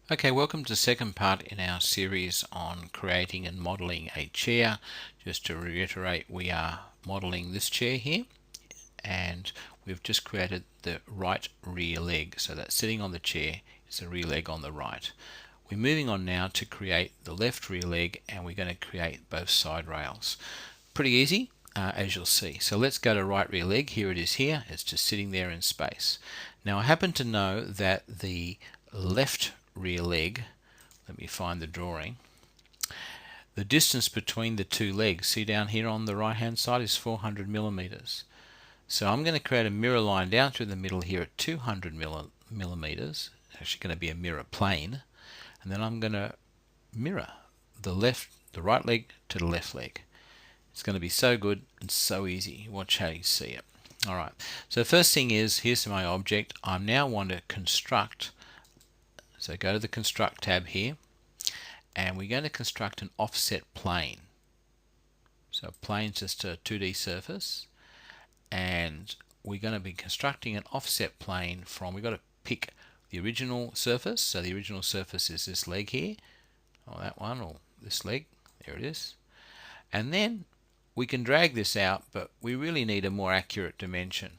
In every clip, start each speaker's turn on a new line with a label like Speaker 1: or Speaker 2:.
Speaker 1: Okay, welcome to the second part in our series on creating and modeling a chair. Just to reiterate, we are modeling this chair here, and we've just created the right rear leg. So that's sitting on the chair is the rear leg on the right. We're moving on now to create the left rear leg, and we're going to create both side rails. Pretty easy, as you'll see. So let's go to right rear leg. Here it is here. It's just sitting there in space. Now I happen to know that the left rear leg, let me find the drawing, the distance between the two legs, see down here on the right hand side, is 400 millimeters. So I'm going to create a mirror line down through the middle here at 200 millimeters. It's actually going to be a mirror plane, and then I'm going to mirror the right leg to the left leg. It's going to be so good and so easy. Watch how you see it. Alright, so the first thing is, here's my object. I now want to construct. So go to the construct tab here, and we're going to construct an offset plane. So a plane is just a 2D surface, and we're going to be constructing an offset plane from, we've got to pick the original surface. So the original surface is this leg here, or that one, or this leg, there it is. And then we can drag this out, but we really need a more accurate dimension.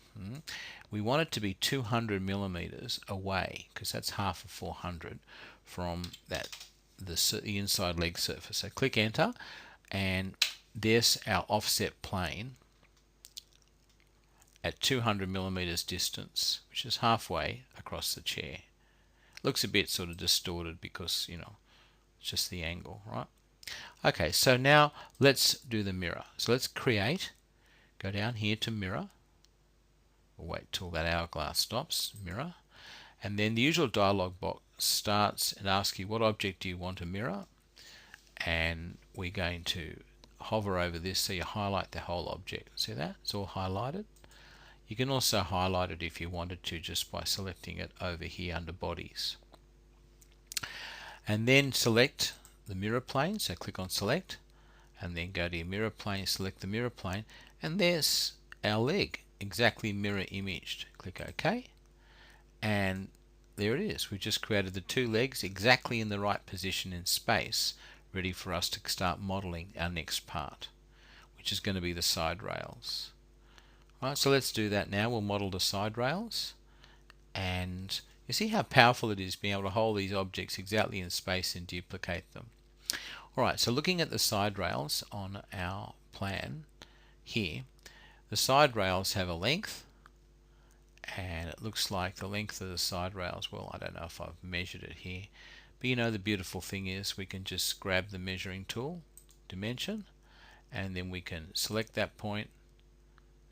Speaker 1: We want it to be 200 millimeters away, because that's half of 400 from the inside leg surface. So click enter, and there's our offset plane at 200 millimeters distance, which is halfway across the chair. Looks a bit sort of distorted because, it's just the angle, right? Okay, so now let's do the mirror. So let's go down here to mirror. We'll wait till that hourglass stops, mirror. And then the usual dialog box starts and asks you what object do you want to mirror. And we're going to hover over this so you highlight the whole object. See that? It's all highlighted. You can also highlight it if you wanted to just by selecting it over here under bodies. And then select the mirror plane, so click on select, and then go to your mirror plane, select the mirror plane, and there's our leg, exactly mirror imaged. Click OK, and there it is. We've just created the two legs exactly in the right position in space, ready for us to start modeling our next part, which is going to be the side rails. Alright, so let's do that now. We'll model the side rails, and you see how powerful it is being able to hold these objects exactly in space and duplicate them. Alright, so looking at the side rails on our plan here, the side rails have a length, and it looks like the length of the side rails, well, I don't know if I've measured it here, but the beautiful thing is we can just grab the measuring tool, dimension, and then we can select that point,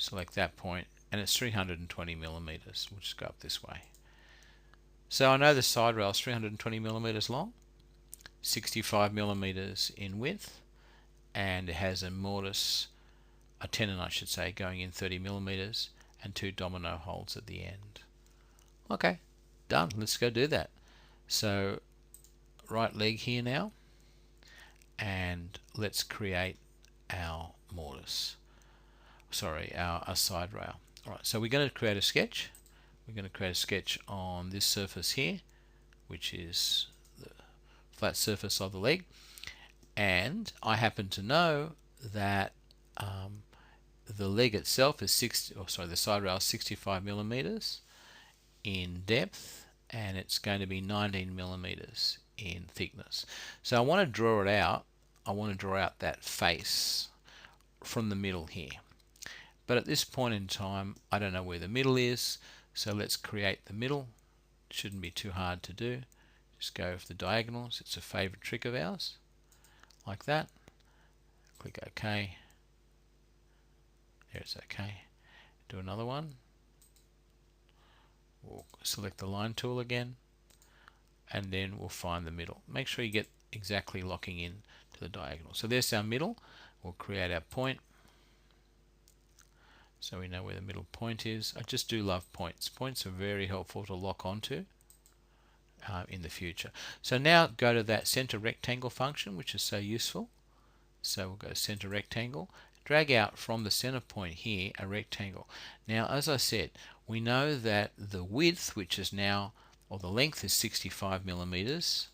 Speaker 1: and it's 320 millimeters. We'll just go up this way. So I know the side rail is 320 millimeters long, 65 millimeters in width, and it has a mortise, a tenon I should say, going in 30 millimeters, and 2 domino holes at the end. Okay, done. Let's go do that. So right leg here now, and let's create our mortise. Sorry, our side rail. Alright, so we're going to create a sketch. We're going to create a sketch on this surface here, which is the flat surface of the leg, and I happen to know that the leg itself is the side rail is 65 millimeters in depth, and it's going to be 19 millimeters in thickness. So I want to draw it out. I want to draw out that face from the middle here. But at this point in time, I don't know where the middle is, so let's create the middle. It shouldn't be too hard to do. Just go for the diagonals. It's a favorite trick of ours. Like that. Click OK. There's OK. Do another one. We'll select the line tool again, and then we'll find the middle. Make sure you get exactly locking in to the diagonal. So there's our middle. We'll create our point, so we know where the middle point is. I just do love points. Points are very helpful to lock onto in the future. So now go to that center rectangle function, which is so useful. So we'll go center rectangle, drag out from the center point here a rectangle. Now, as I said, we know that the width, which is now or the length is 65 millimeters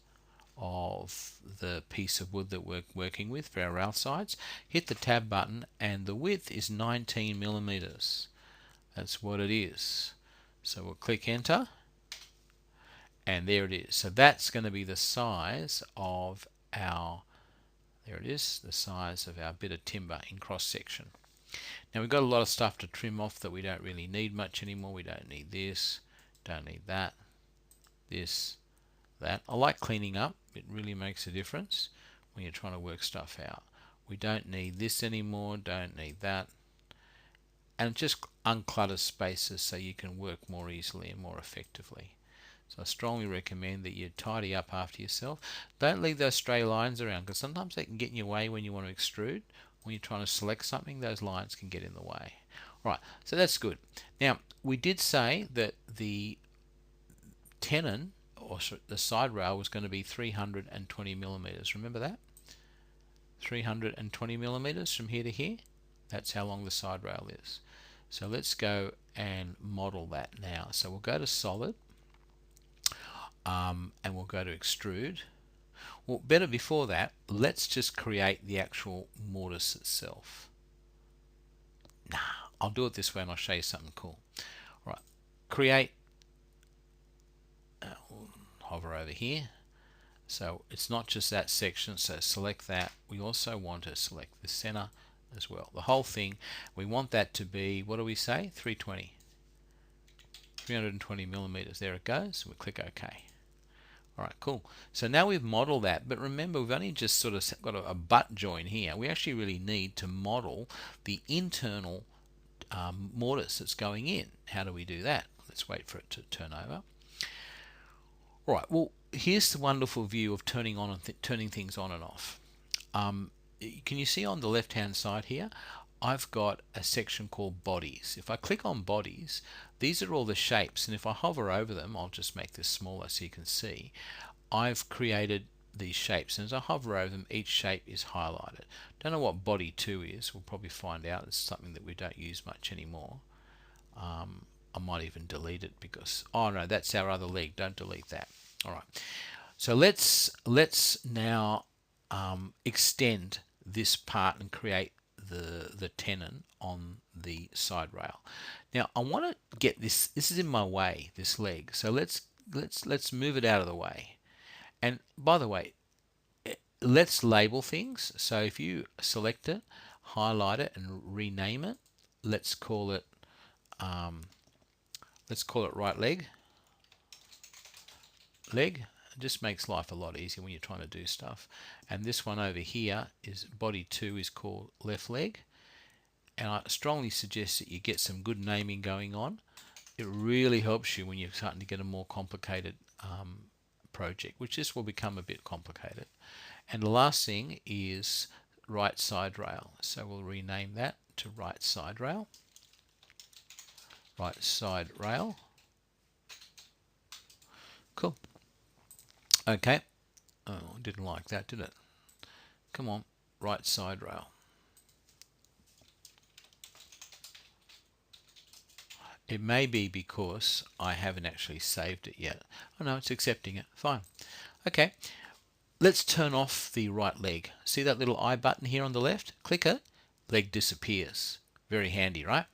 Speaker 1: of the piece of wood that we're working with for our rail sides. Hit the tab button, and the width is 19 millimeters. That's what it is. So we'll click enter, and there it is. So that's going to be the size of our, there it is, the size of our bit of timber in cross section. Now we've got a lot of stuff to trim off that we don't really need much anymore. We don't need this, don't need that, this, that. I like cleaning up. It really makes a difference when you're trying to work stuff out. We don't need this anymore, don't need that. And it just unclutters spaces so you can work more easily and more effectively. So I strongly recommend that you tidy up after yourself. Don't leave those stray lines around, because sometimes they can get in your way when you want to extrude. When you're trying to select something, those lines can get in the way. Right, so that's good. Now, we did say that the tenon, or the side rail, was going to be 320 millimeters. Remember that? 320 millimeters from here to here. That's how long the side rail is. So let's go and model that now. So we'll go to solid, and we'll go to extrude. Well, better before that, let's just create the actual mortise itself. Nah, I'll do it this way and I'll show you something cool. Right, create, we'll hover over here. So it's not just that section, so select that. We also want to select the center as well. The whole thing, we want that to be, what do we say? 320 millimeters. There it goes. We'll click OK. Alright, cool. So now we've modeled that, but remember, we've only just sort of got a butt join here. We actually really need to model the internal mortise that's going in. How do we do that? Let's wait for it to turn over. Alright, well, here's the wonderful view of turning on and turning things on and off. Can you see on the left hand side here, I've got a section called bodies. If I click on bodies, these are all the shapes, and if I hover over them, I'll just make this smaller so you can see, I've created these shapes, and as I hover over them, each shape is highlighted. Don't know what body 2 is. We'll probably find out. It's something that we don't use much anymore. I might even delete it because, oh no, that's our other leg. Don't delete that. Alright, so let's now extend this part and create the tenon on the side rail. Now I want to get this is in my way, this leg, so let's move it out of the way. And by the way, let's label things. So if you select it, highlight it and rename it, let's call it right leg. It just makes life a lot easier when you're trying to do stuff. And this one over here is body 2 is called left leg. And I strongly suggest that you get some good naming going on. It really helps you when you're starting to get a more complicated project, which this will become a bit complicated. And the last thing is right side rail. So we'll rename that to right side rail. Right side rail. Cool. Okay. Oh, didn't like that, did it? Come on, right side rail. It may be because I haven't actually saved it yet. Oh no, it's accepting it. Fine. Okay. Let's turn off the right leg. See that little I button here on the left? Click it. Leg disappears. Very handy, right?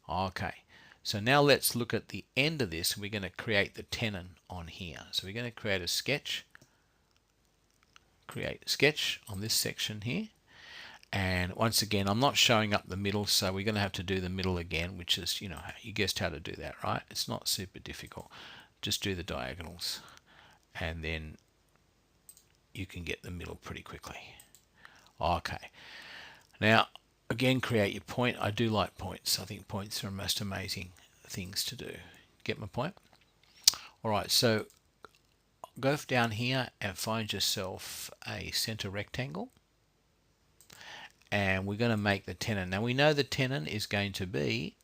Speaker 1: Okay. So now let's look at the end of this. We're going to create the tenon on here. So we're going to create a sketch. Create a sketch on this section here. And once again, I'm not showing up the middle, so we're going to have to do the middle again, which is, you know, you guessed how to do that, right? It's not super difficult. Just do the diagonals, and then you can get the middle pretty quickly. Okay. Now, again, create your point. I do like points. I think points are the most amazing things to do. Get my point? All right, so go down here and find yourself a center rectangle. And we're going to make the tenon. Now we know the tenon is going to be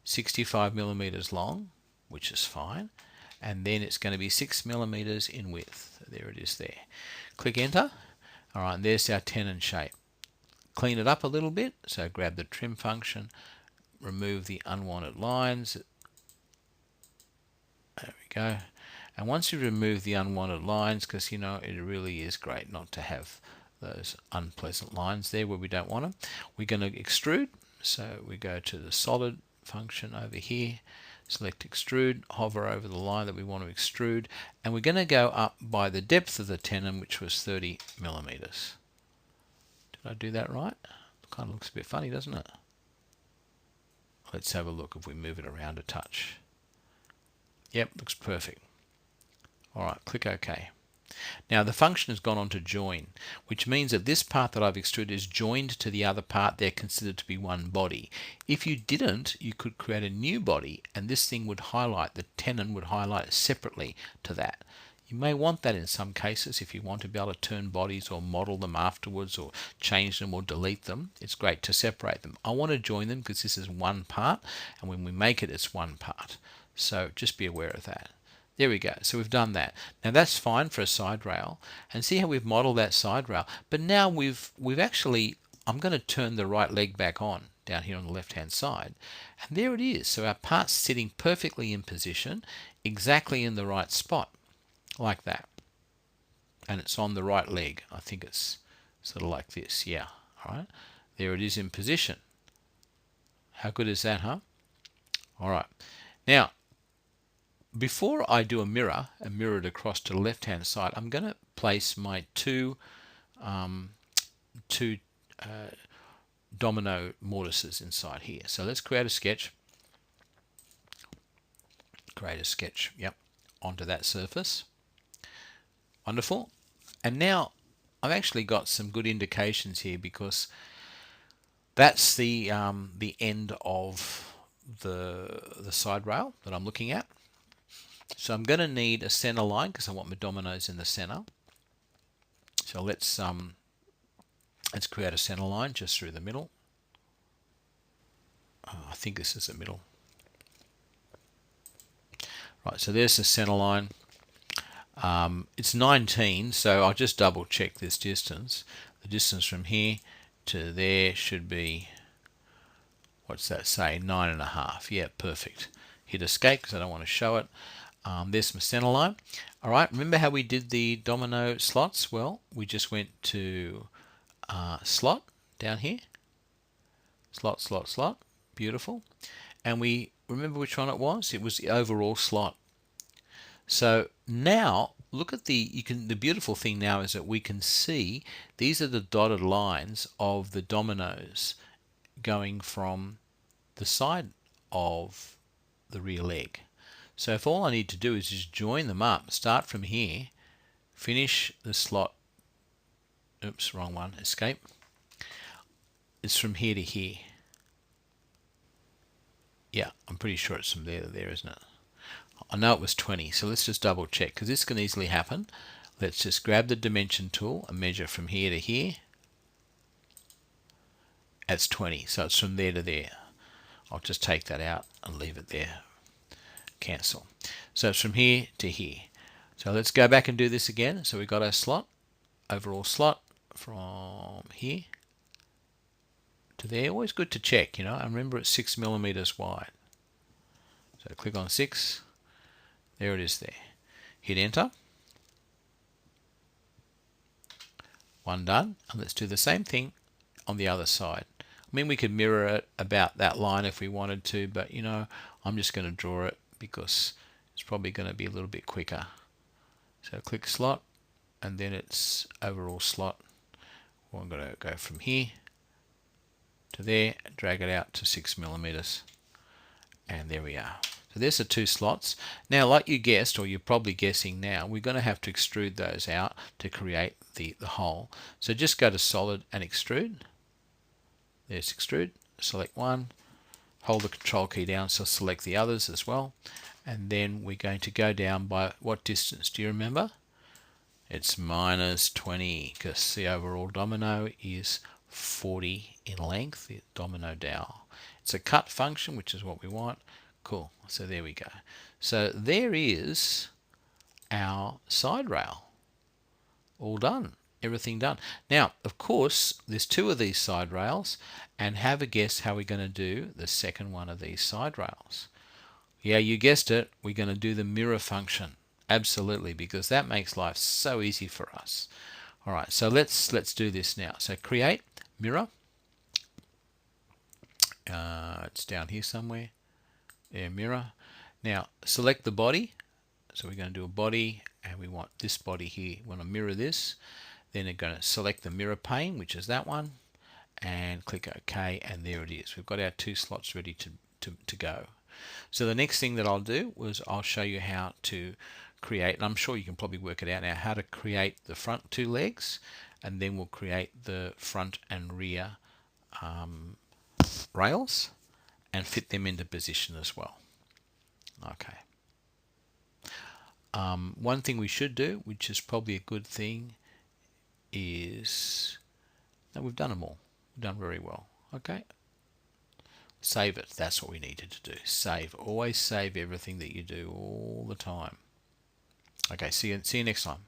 Speaker 1: 65 millimeters long, which is fine. And then it's going to be 6 millimeters in width. There it is there. Click enter. All right, and there's our tenon shape. Clean it up a little bit. So grab the trim function, remove the unwanted lines. There we go. And once you remove the unwanted lines, because you know it really is great not to have those unpleasant lines there where we don't want them, we're going to extrude. So we go to the solid function over here, select extrude, hover over the line that we want to extrude, and we're going to go up by the depth of the tenon, which was 30 millimeters. Did I do that right? Kind of looks a bit funny, doesn't it? Let's have a look if we move it around a touch. Yep, looks perfect. Alright, click OK. Now the function has gone on to join, which means that this part that I've extruded is joined to the other part. They're considered to be one body. If you didn't, you could create a new body, and this thing would highlight, the tenon would highlight separately to that. You may want that in some cases if you want to be able to turn bodies or model them afterwards or change them or delete them. It's great to separate them. I want to join them because this is one part, and when we make it, it's one part. So just be aware of that. There we go. So we've done that. Now that's fine for a side rail. And see how we've modeled that side rail. But now we've actually, I'm going to turn the right leg back on down here on the left hand side. And there it is. So our part's sitting perfectly in position, exactly in the right spot, like that. And it's on the right leg. I think it's sort of like this. Yeah. All right. There it is in position. How good is that, huh? All right. Now, before I do a mirror and mirror it across to the left hand side, I'm going to place my two domino mortises inside here. So let's create a sketch. Yep, onto that surface. Wonderful. And now I've actually got some good indications here because that's the end of the side rail that I'm looking at. So I'm going to need a center line because I want my dominoes in the center. So let's create a center line just through the middle. I think this is the middle. Right, so there's the center line. It's 19, so I'll just double check this distance. The distance from here to there should be, what's that say, 9.5. Yeah, perfect. Hit escape because I don't want to show it. There's my center line. Alright, remember how we did the domino slots? Well, we just went to slot down here. Slot, slot, slot. Beautiful. And we remember which one it was? It was the overall slot. So now look at the beautiful thing now is that we can see these are the dotted lines of the dominoes going from the side of the rear leg. So if all I need to do is just join them up, start from here, finish the slot, oops, wrong one, escape, it's from here to here. Yeah, I'm pretty sure it's from there to there, isn't it? I know it was 20, so let's just double check because this can easily happen. Let's just grab the dimension tool and measure from here to here. That's 20, so it's from there to there. I'll just take that out and leave it there. Cancel. So it's from here to here. So let's go back and do this again. So we've got our slot, overall slot from here to there. Always good to check, you know, and remember it's 6 millimeters wide. So click on 6. There it is there. Hit enter. One done. And let's do the same thing on the other side. I mean, we could mirror it about that line if we wanted to, but you know, I'm just going to draw it because it's probably going to be a little bit quicker. So click slot and then it's overall slot. Well, I'm going to go from here to there, drag it out to 6 millimeters, and there we are. So there's the two slots. Now, like you guessed, or you're probably guessing now, we're going to have to extrude those out to create the hole. So just go to solid and extrude. There's extrude, select one, hold the control key down so select the others as well, and then we're going to go down by what distance, do you remember? It's minus 20 because the overall domino is 40 in length, the domino dowel. It's a cut function, which is what we want. Cool, so there we go. So there is our side rail, all done. Everything done. Now, of course, there's two of these side rails, and have a guess how we're going to do the second one of these side rails. Yeah, you guessed it. We're going to do the mirror function. Absolutely, because that makes life so easy for us. All right, so let's do this now. So create mirror. It's down here somewhere. Yeah, mirror. Now select the body. So we're going to do a body, and we want this body here. We want to mirror this. Then we're going to select the mirror pane, which is that one, and click OK, and there it is. We've got our 2 slots ready to go. So the next thing that I'll do was I'll show you how to create, and I'm sure you can probably work it out now, how to create the front 2 legs, and then we'll create the front and rear rails and fit them into position as well. Okay. One thing we should do, which is probably a good thing, is that we've done them all. We've done very well. Okay. Save it. That's what we needed to do. Save. Always save everything that you do all the time. Okay. See you next time.